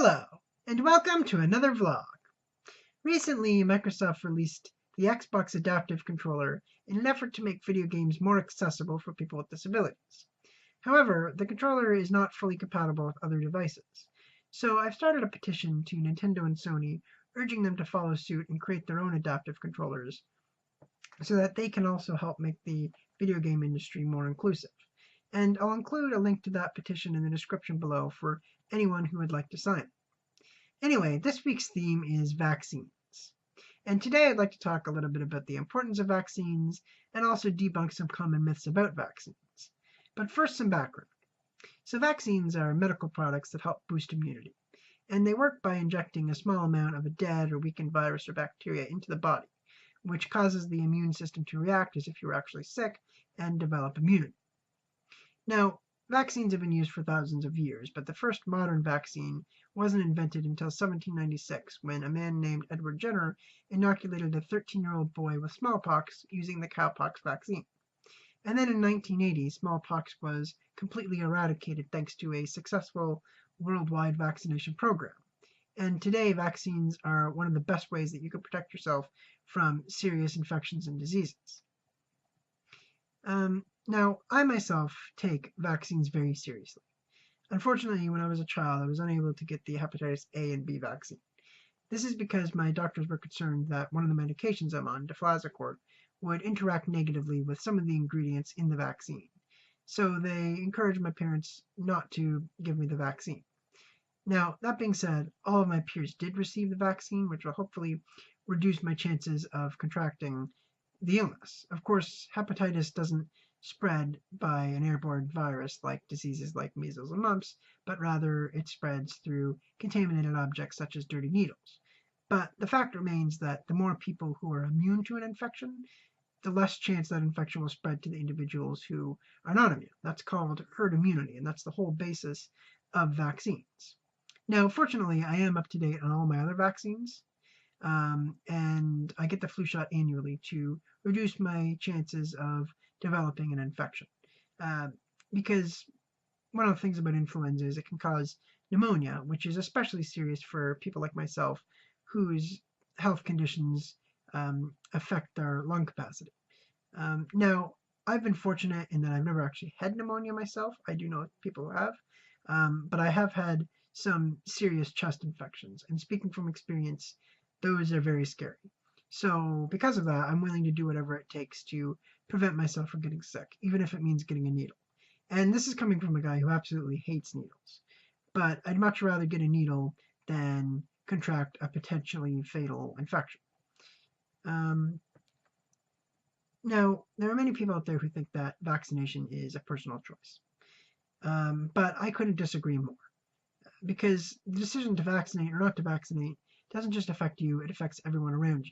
Hello, and welcome to another vlog. Recently, Microsoft released the Xbox Adaptive Controller in an effort to make video games more accessible for people with disabilities. However, the controller is not fully compatible with other devices. So I've started a petition to Nintendo and Sony urging them to follow suit and create their own adaptive controllers so that they can also help make the video game industry more inclusive. And I'll include a link to that petition in the description below for anyone who would like to sign it. Anyway, this week's theme is vaccines. And today I'd like to talk a little bit about the importance of vaccines and also debunk some common myths about vaccines. But first, some background. So vaccines are medical products that help boost immunity. And they work by injecting a small amount of a dead or weakened virus or bacteria into the body, which causes the immune system to react as if you were actually sick and develop immunity. Now, vaccines have been used for thousands of years, but the first modern vaccine wasn't invented until 1796 when a man named Edward Jenner inoculated a 13-year-old boy with smallpox using the cowpox vaccine. And then in 1980, smallpox was completely eradicated thanks to a successful worldwide vaccination program. And today, vaccines are one of the best ways that you can protect yourself from serious infections and diseases. Now, I myself take vaccines very seriously. Unfortunately, when I was a child, I was unable to get the hepatitis A and B vaccine. This is because my doctors were concerned that one of the medications I'm on, deflazacort, would interact negatively with some of the ingredients in the vaccine. So they encouraged my parents not to give me the vaccine. Now, that being said, all of my peers did receive the vaccine, which will hopefully reduce my chances of contracting the illness. Of course, hepatitis doesn't spread by an airborne virus like diseases like measles and mumps, but rather it spreads through contaminated objects such as dirty needles. But the fact remains that the more people who are immune to an infection, the less chance that infection will spread to the individuals who are not immune. That's called herd immunity, and that's the whole basis of vaccines. Now, fortunately, I am up to date on all my other vaccines, and I get the flu shot annually to reduce my chances of developing an infection. Because one of the things about influenza is it can cause pneumonia, which is especially serious for people like myself whose health conditions affect their lung capacity. Now, I've been fortunate in that I've never actually had pneumonia myself. I do know people who have, but I have had some serious chest infections, and speaking from experience, those are very scary. So because of that, I'm willing to do whatever it takes to prevent myself from getting sick, even if it means getting a needle. And this is coming from a guy who absolutely hates needles. But I'd much rather get a needle than contract a potentially fatal infection. Now, there are many people out there who think that vaccination is a personal choice. But I couldn't disagree more. Because the decision to vaccinate or not to vaccinate doesn't just affect you, it affects everyone around you.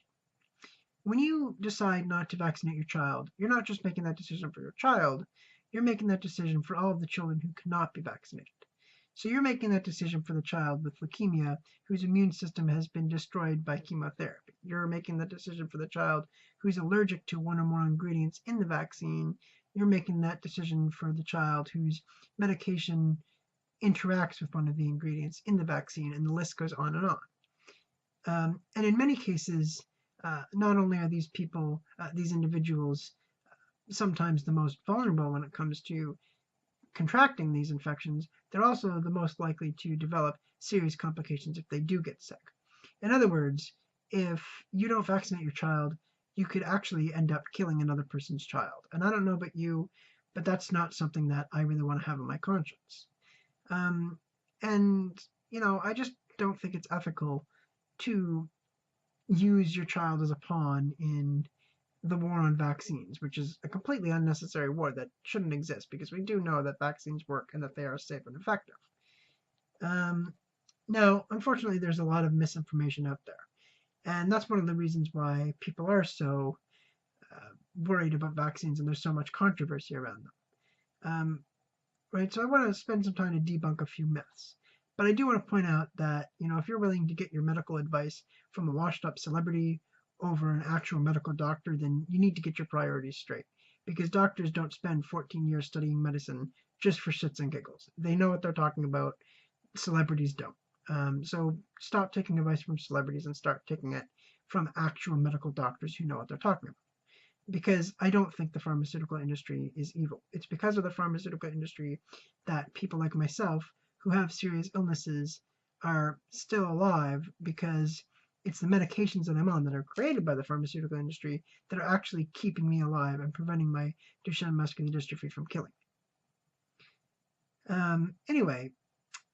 When you decide not to vaccinate your child, you're not just making that decision for your child, you're making that decision for all of the children who cannot be vaccinated. So you're making that decision for the child with leukemia whose immune system has been destroyed by chemotherapy. You're making that decision for the child who's allergic to one or more ingredients in the vaccine. You're making that decision for the child whose medication interacts with one of the ingredients in the vaccine, and the list goes on and on. And in many cases, not only are these people, these individuals, sometimes the most vulnerable when it comes to contracting these infections, they're also the most likely to develop serious complications if they do get sick. In other words, if you don't vaccinate your child, you could actually end up killing another person's child. And I don't know about you, but that's not something that I really want to have on my conscience. And, I just don't think it's ethical to use your child as a pawn in the war on vaccines, which is a completely unnecessary war that shouldn't exist because we do know that vaccines work and that they are safe and effective. Now, unfortunately, there's a lot of misinformation out there. And that's one of the reasons why people are so worried about vaccines and there's so much controversy around them. Right, so I want to spend some time to debunk a few myths. But I do want to point out that, if you're willing to get your medical advice from a washed-up celebrity over an actual medical doctor, then you need to get your priorities straight. Because doctors don't spend 14 years studying medicine just for shits and giggles. They know what they're talking about. Celebrities don't. So stop taking advice from celebrities and start taking it from actual medical doctors who know what they're talking about. Because I don't think the pharmaceutical industry is evil. It's because of the pharmaceutical industry that people like myself who have serious illnesses are still alive, because it's the medications that I'm on that are created by the pharmaceutical industry that are actually keeping me alive and preventing my Duchenne muscular dystrophy from killing me. Anyway,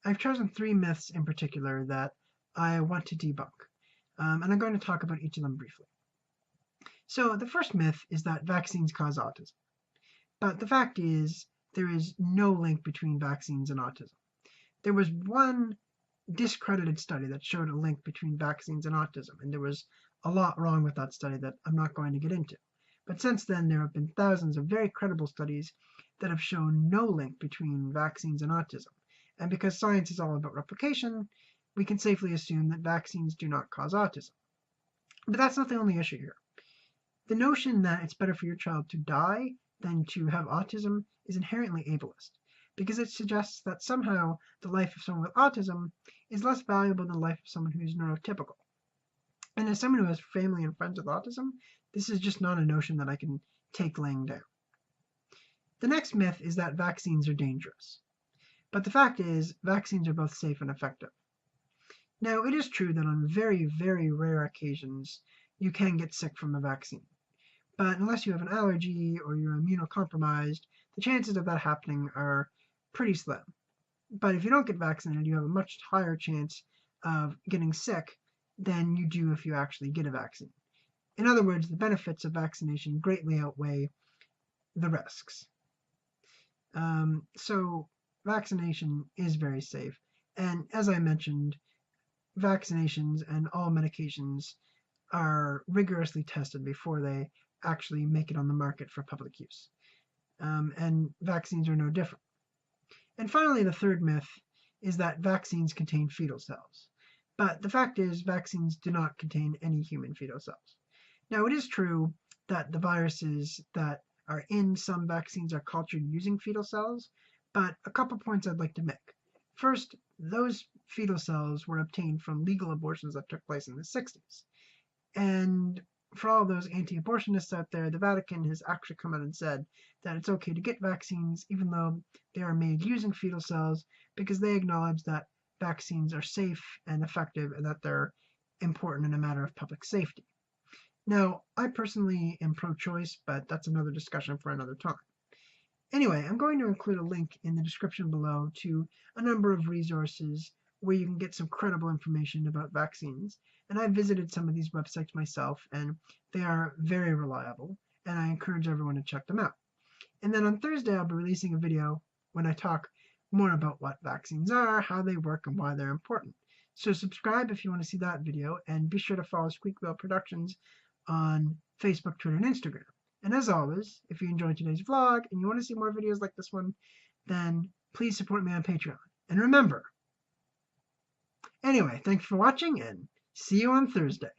I've chosen 3 myths in particular that I want to debunk, and I'm going to talk about each of them briefly. So the first myth is that vaccines cause autism. But the fact is, there is no link between vaccines and autism. There was one discredited study that showed a link between vaccines and autism, and there was a lot wrong with that study that I'm not going to get into. But since then, there have been thousands of very credible studies that have shown no link between vaccines and autism. And because science is all about replication, we can safely assume that vaccines do not cause autism. But that's not the only issue here. The notion that it's better for your child to die than to have autism is inherently ableist, because it suggests that somehow the life of someone with autism is less valuable than the life of someone who is neurotypical. And as someone who has family and friends with autism, this is just not a notion that I can take laying down. The next myth is that vaccines are dangerous. But the fact is, vaccines are both safe and effective. Now, it is true that on very, very rare occasions, you can get sick from a vaccine. But unless you have an allergy or you're immunocompromised, the chances of that happening are pretty slim. But if you don't get vaccinated, you have a much higher chance of getting sick than you do if you actually get a vaccine. In other words, the benefits of vaccination greatly outweigh the risks. So vaccination is very safe. And as I mentioned, vaccinations and all medications are rigorously tested before they actually make it on the market for public use. And vaccines are no different. And finally, the third myth is that vaccines contain fetal cells. But the fact is, vaccines do not contain any human fetal cells. Now, it is true that the viruses that are in some vaccines are cultured using fetal cells, but a couple points I'd like to make. First, those fetal cells were obtained from legal abortions that took place in the 60s. And for all those anti-abortionists out there, the Vatican has actually come out and said that it's okay to get vaccines even though they are made using fetal cells, because they acknowledge that vaccines are safe and effective and that they're important in a matter of public safety. Now, I personally am pro-choice, but that's another discussion for another time. Anyway, I'm going to include a link in the description below to a number of resources where you can get some credible information about vaccines. And I've visited some of these websites myself, and they are very reliable, and I encourage everyone to check them out. And then on Thursday, I'll be releasing a video when I talk more about what vaccines are, how they work, and why they're important. So subscribe if you want to see that video, and be sure to follow Squeakville Productions on Facebook, Twitter, and Instagram. And as always, if you enjoyed today's vlog and you want to see more videos like this one, then please support me on Patreon. And remember, anyway, thank you for watching, and see you on Thursday.